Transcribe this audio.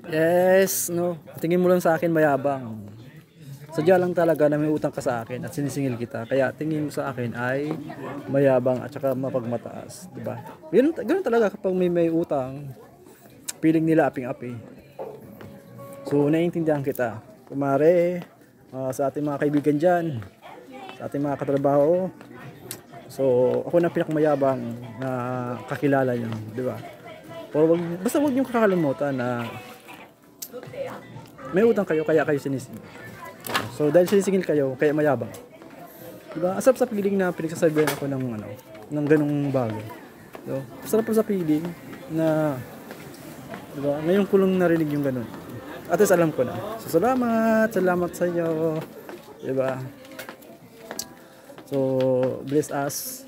Yes, no. Tingin mo lang sa akin mayabang. Sadya lang talaga na may utang ka sa akin at sinisingil kita. Kaya tingin mo sa akin ay mayabang at saka mapagmataas, 'di ba? Ganun talaga kapag may utang, piling nila aping-api. So naiintindihan kita. Kumare, sa ating mga kaibigan diyan, sa ating mga katrabaho. So ako na pinakamayabang na kakilala niyo, 'di ba? Basta wag niyo kakalimutan na may utang kayo kaya kayo sinisingil. So dahil sinisingil kayo, kaya mayabang. Diba? Asap sa piling na pinagsasabihan ako ng ganung bagay. So, sarap sa piling na, diba? Ngayon ko lang narinig yung ganun. At least alam ko na. So salamat sa inyo. Diba? So bless us.